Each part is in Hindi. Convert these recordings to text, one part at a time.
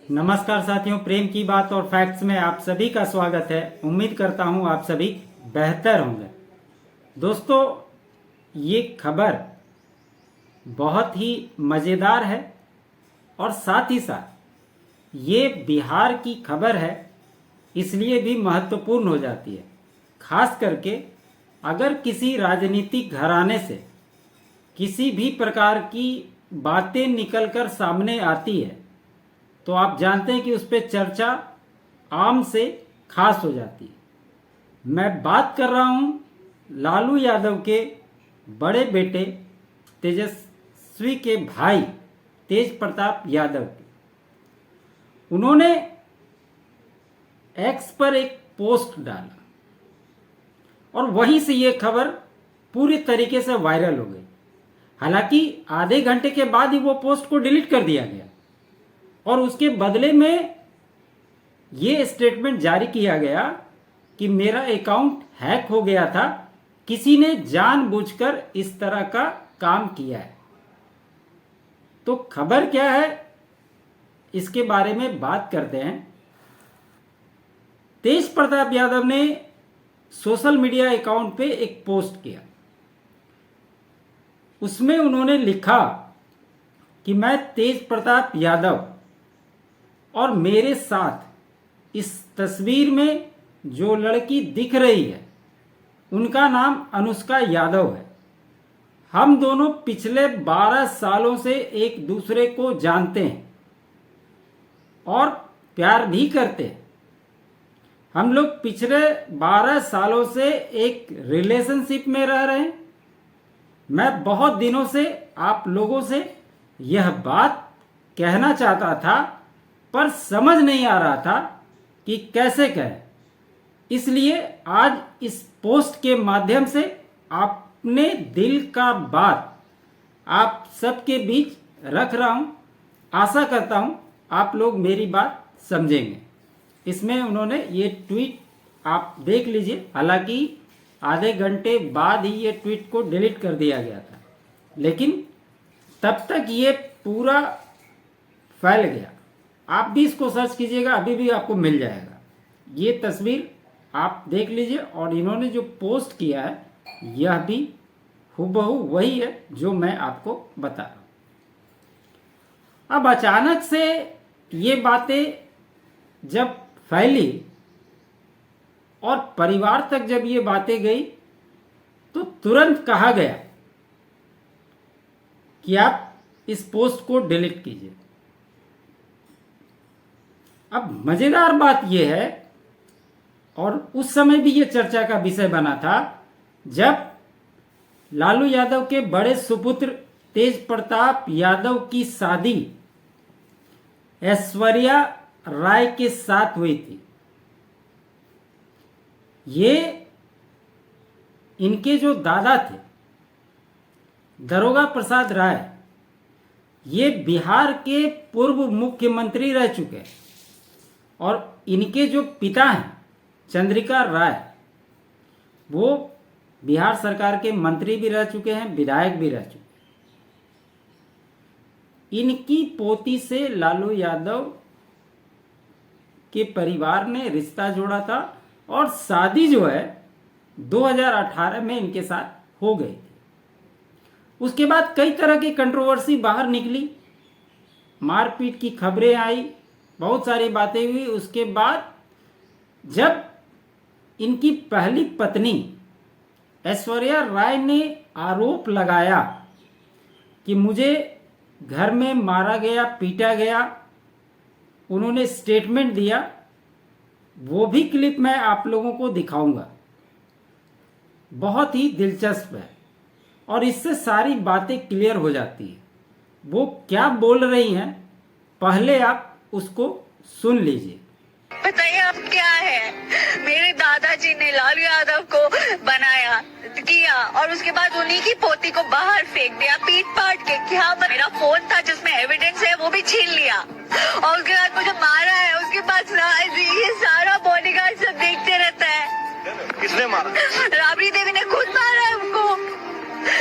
नमस्कार साथियों, प्रेम की बात और फैक्ट्स में आप सभी का स्वागत है। उम्मीद करता हूं आप सभी बेहतर होंगे। दोस्तों, ये खबर बहुत ही मज़ेदार है और साथ ही साथ ये बिहार की खबर है, इसलिए भी महत्वपूर्ण हो जाती है। खास करके अगर किसी राजनीतिक घराने से किसी भी प्रकार की बातें निकलकर सामने आती है तो आप जानते हैं कि उस पर चर्चा आम से खास हो जाती है। मैं बात कर रहा हूं लालू यादव के बड़े बेटे तेजस्वी के भाई तेज प्रताप यादव की। उन्होंने एक्स पर एक पोस्ट डाला और वहीं से ये खबर पूरी तरीके से वायरल हो गई। हालांकि आधे घंटे के बाद ही वो पोस्ट को डिलीट कर दिया गया और उसके बदले में ये स्टेटमेंट जारी किया गया कि मेरा अकाउंट हैक हो गया था, किसी ने जानबूझकर इस तरह का काम किया है। तो खबर क्या है, इसके बारे में बात करते हैं। तेज प्रताप यादव ने सोशल मीडिया अकाउंट पे एक पोस्ट किया। उसमें उन्होंने लिखा कि मैं तेज प्रताप यादव और मेरे साथ इस तस्वीर में जो लड़की दिख रही है उनका नाम अनुष्का यादव है। हम दोनों पिछले 12 सालों से एक दूसरे को जानते हैं और प्यार भी करते हैं। हम लोग पिछले 12 सालों से एक रिलेशनशिप में रह रहे हैं। मैं बहुत दिनों से आप लोगों से यह बात कहना चाहता था पर समझ नहीं आ रहा था कि कैसे कहें, इसलिए आज इस पोस्ट के माध्यम से अपने दिल का बात आप सबके बीच रख रहा हूं। आशा करता हूं आप लोग मेरी बात समझेंगे। इसमें उन्होंने ये ट्वीट आप देख लीजिए। हालांकि आधे घंटे बाद ही ये ट्वीट को डिलीट कर दिया गया था, लेकिन तब तक ये पूरा फैल गया। आप भी इसको सर्च कीजिएगा, अभी भी आपको मिल जाएगा। ये तस्वीर आप देख लीजिए और इन्होंने जो पोस्ट किया है यह भी हूबहू वही है जो मैं आपको बता रहा हूं। अब अचानक से ये बातें जब फैली और परिवार तक जब ये बातें गई तो तुरंत कहा गया कि आप इस पोस्ट को डिलीट कीजिए। अब मजेदार बात यह है, और उस समय भी ये चर्चा का विषय बना था, जब लालू यादव के बड़े सुपुत्र तेज प्रताप यादव की शादी ऐश्वर्या राय के साथ हुई थी। ये इनके जो दादा थे दारोगा प्रसाद राय, ये बिहार के पूर्व मुख्यमंत्री रह चुके हैं और इनके जो पिता हैं चंद्रिका राय, वो बिहार सरकार के मंत्री भी रह चुके हैं, विधायक भी रह चुके हैं। इनकी पोती से लालू यादव के परिवार ने रिश्ता जोड़ा था और शादी जो है 2018 में इनके साथ हो गई थी। उसके बाद कई तरह की कंट्रोवर्सी बाहर निकली, मारपीट की खबरें आई, बहुत सारी बातें हुई। उसके बाद जब इनकी पहली पत्नी ऐश्वर्या राय ने आरोप लगाया कि मुझे घर में मारा गया, पीटा गया, उन्होंने स्टेटमेंट दिया। वो भी क्लिप मैं आप लोगों को दिखाऊंगा, बहुत ही दिलचस्प है और इससे सारी बातें क्लियर हो जाती है। वो क्या बोल रही हैं, पहले आप उसको सुन लीजिए। बताइए अब क्या है। मेरे दादाजी ने लालू यादव को बनाया किया और उसके बाद उन्हीं की पोती को बाहर फेंक दिया, पीट पाट के। क्या मेरा फोन था जिसमें एविडेंस है वो भी छीन लिया और उसके बाद मुझे मारा है। उसके बाद ये सारा बॉडीगार्ड सब देखते रहता है। किसने मारा? राबड़ी देवी ने खुद मारा है उनको,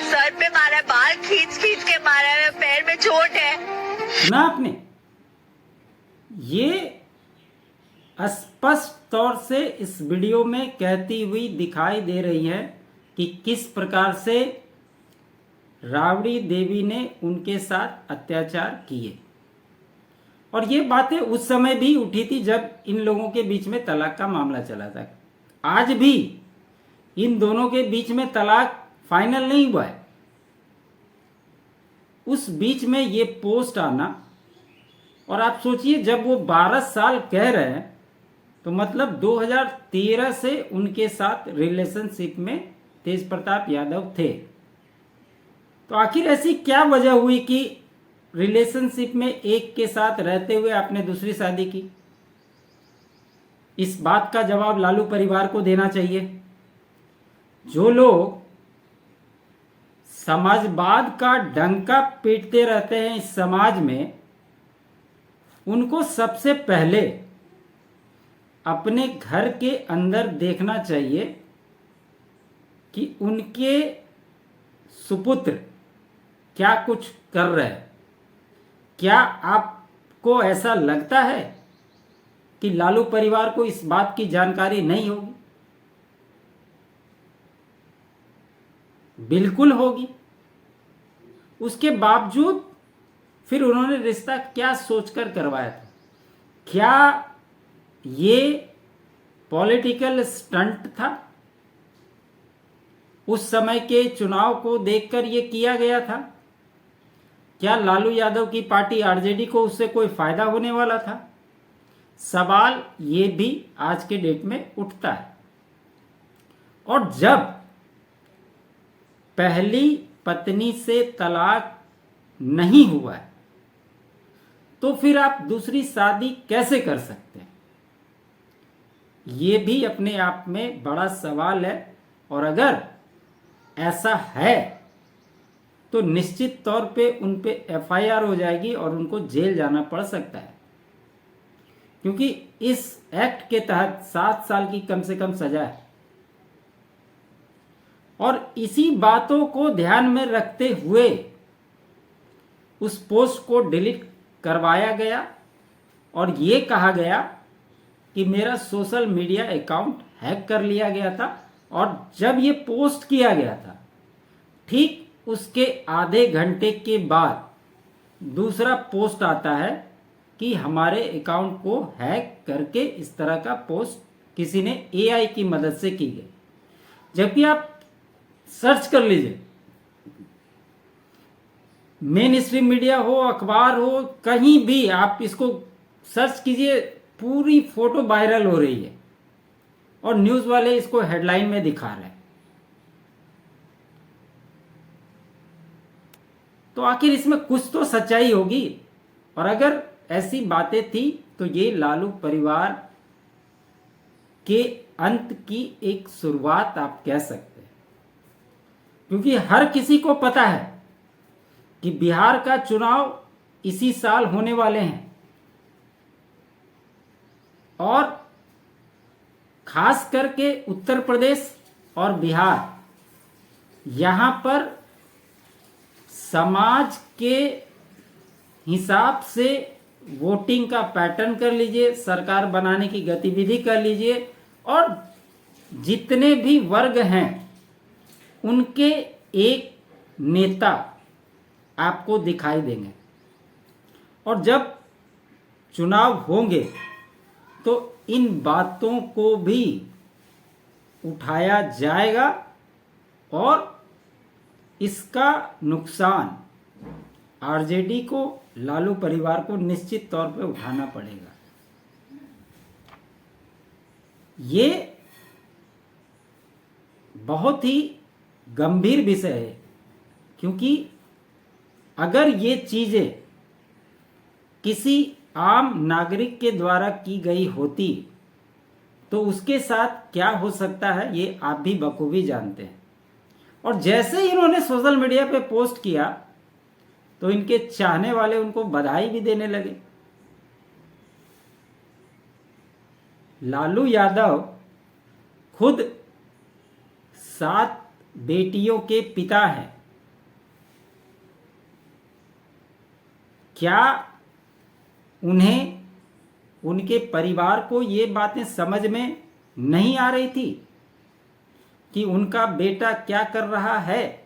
सर पे मारा है, बाल खींच खींच के मारा है, पैर में चोट है। सुना आपने? ये स्पष्ट तौर से इस वीडियो में कहती हुई दिखाई दे रही है कि किस प्रकार से राबड़ी देवी ने उनके साथ अत्याचार किए। और ये बातें उस समय भी उठी थी जब इन लोगों के बीच में तलाक का मामला चला था। आज भी इन दोनों के बीच में तलाक फाइनल नहीं हुआ है। उस बीच में ये पोस्ट आना, और आप सोचिए जब वो 12 साल कह रहे हैं तो मतलब 2013 से उनके साथ रिलेशनशिप में तेज प्रताप यादव थे। तो आखिर ऐसी क्या वजह हुई कि रिलेशनशिप में एक के साथ रहते हुए आपने दूसरी शादी की? इस बात का जवाब लालू परिवार को देना चाहिए। जो लोग समाजवाद का डंका पीटते रहते हैं इस समाज में, उनको सबसे पहले अपने घर के अंदर देखना चाहिए कि उनके सुपुत्र क्या कुछ कर रहे हैं। क्या आपको ऐसा लगता है कि लालू परिवार को इस बात की जानकारी नहीं होगी? बिल्कुल होगी। उसके बावजूद फिर उन्होंने रिश्ता क्या सोचकर करवाया था? क्या ये पॉलिटिकल स्टंट था? उस समय के चुनाव को देखकर ये किया गया था? क्या लालू यादव की पार्टी आरजेडी को उससे कोई फायदा होने वाला था? सवाल ये भी आज के डेट में उठता है। और जब पहली पत्नी से तलाक नहीं हुआ है तो फिर आप दूसरी शादी कैसे कर सकते हैं? ये भी अपने आप में बड़ा सवाल है। और अगर ऐसा है तो निश्चित तौर पे उन पे एफआईआर हो जाएगी और उनको जेल जाना पड़ सकता है, क्योंकि इस एक्ट के तहत 7 साल की कम से कम सजा है। और इसी बातों को ध्यान में रखते हुए उस पोस्ट को डिलीट करवाया गया और ये कहा गया कि मेरा सोशल मीडिया अकाउंट हैक कर लिया गया था। और जब ये पोस्ट किया गया था, ठीक उसके आधे घंटे के बाद दूसरा पोस्ट आता है कि हमारे अकाउंट को हैक करके इस तरह का पोस्ट किसी ने एआई की मदद से की गई। जबकि आप सर्च कर लीजिए, मेन स्ट्रीम मीडिया हो, अखबार हो, कहीं भी आप इसको सर्च कीजिए, पूरी फोटो वायरल हो रही है और न्यूज़ वाले इसको हेडलाइन में दिखा रहे हैं। तो आखिर इसमें कुछ तो सच्चाई होगी। और अगर ऐसी बातें थी तो ये लालू परिवार के अंत की एक शुरुआत आप कह सकते हैं, क्योंकि हर किसी को पता है कि बिहार का चुनाव इसी साल होने वाले हैं और खास करके उत्तर प्रदेश और बिहार, यहाँ पर समाज के हिसाब से वोटिंग का पैटर्न कर लीजिए, सरकार बनाने की गतिविधि कर लीजिए, और जितने भी वर्ग हैं उनके एक नेता आपको दिखाई देंगे। और जब चुनाव होंगे तो इन बातों को भी उठाया जाएगा और इसका नुकसान आरजेडी को, लालू परिवार को निश्चित तौर पे उठाना पड़ेगा। ये बहुत ही गंभीर विषय है, क्योंकि अगर ये चीजें किसी आम नागरिक के द्वारा की गई होती तो उसके साथ क्या हो सकता है ये आप भी बखूबी जानते हैं। और जैसे ही इन्होंने सोशल मीडिया पे पोस्ट किया तो इनके चाहने वाले उनको बधाई भी देने लगे। लालू यादव खुद 7 बेटियों के पिता हैं। क्या उन्हें उनके परिवार को ये बातें समझ में नहीं आ रही थी कि उनका बेटा क्या कर रहा है?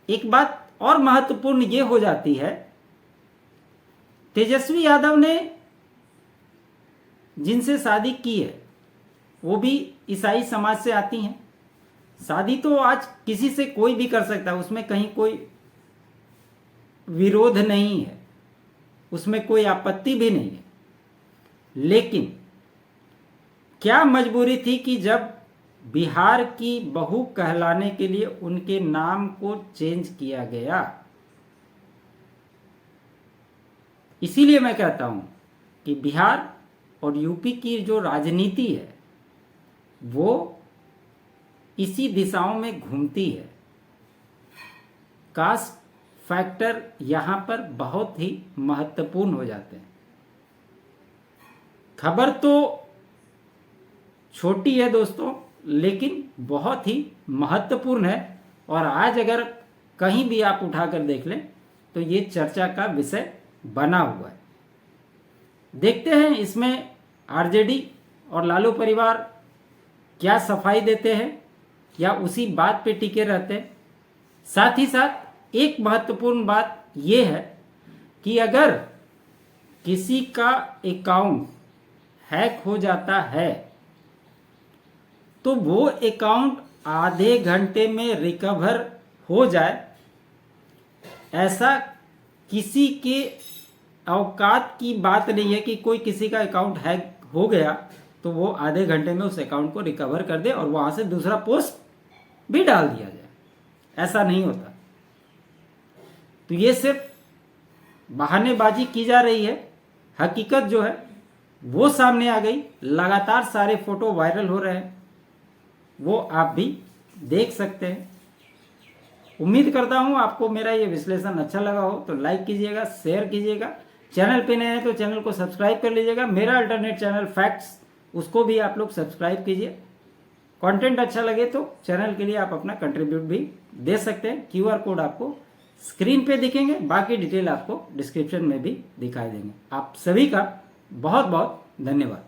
एक बात और महत्वपूर्ण ये हो जाती है, तेजस्वी यादव ने जिनसे शादी की है वो भी ईसाई समाज से आती हैं। शादी तो आज किसी से कोई भी कर सकता है, उसमें कहीं कोई विरोध नहीं है, उसमें कोई आपत्ति भी नहीं है। लेकिन क्या मजबूरी थी कि जब बिहार की बहू कहलाने के लिए उनके नाम को चेंज किया गया। इसीलिए मैं कहता हूं कि बिहार और यूपी की जो राजनीति है वो इसी दिशाओं में घूमती है। कास्ट फैक्टर यहां पर बहुत ही महत्वपूर्ण हो जाते हैं। खबर तो छोटी है दोस्तों, लेकिन बहुत ही महत्वपूर्ण है, और आज अगर कहीं भी आप उठाकर देख लें तो ये चर्चा का विषय बना हुआ है। देखते हैं इसमें आरजेडी और लालू परिवार क्या सफाई देते हैं या उसी बात पे टिके रहते हैं। साथ ही साथ एक महत्वपूर्ण बात ये है कि अगर किसी का अकाउंट हैक हो जाता है तो वो अकाउंट आधे घंटे में रिकवर हो जाए, ऐसा किसी के औकात की बात नहीं है कि कोई किसी का अकाउंट हैक हो गया तो वो आधे घंटे में उस अकाउंट को रिकवर कर दे और वहां से दूसरा पोस्ट भी डाल दिया जाए। ऐसा नहीं होता। तो ये सिर्फ बहानेबाजी की जा रही है। हकीकत जो है वो सामने आ गई। लगातार सारे फोटो वायरल हो रहे हैं, वो आप भी देख सकते हैं। उम्मीद करता हूं आपको मेरा ये विश्लेषण अच्छा लगा हो तो लाइक कीजिएगा, शेयर कीजिएगा। चैनल पे नए हैं तो चैनल को सब्सक्राइब कर लीजिएगा। मेरा अल्टरनेट चैनल फैक्ट्स, उसको भी आप लोग सब्सक्राइब कीजिए। कंटेंट अच्छा लगे तो चैनल के लिए आप अपना कंट्रीब्यूट भी दे सकते हैं। QR कोड आपको स्क्रीन पे दिखेंगे, बाकी डिटेल आपको डिस्क्रिप्शन में भी दिखाई देंगे। आप सभी का बहुत बहुत धन्यवाद।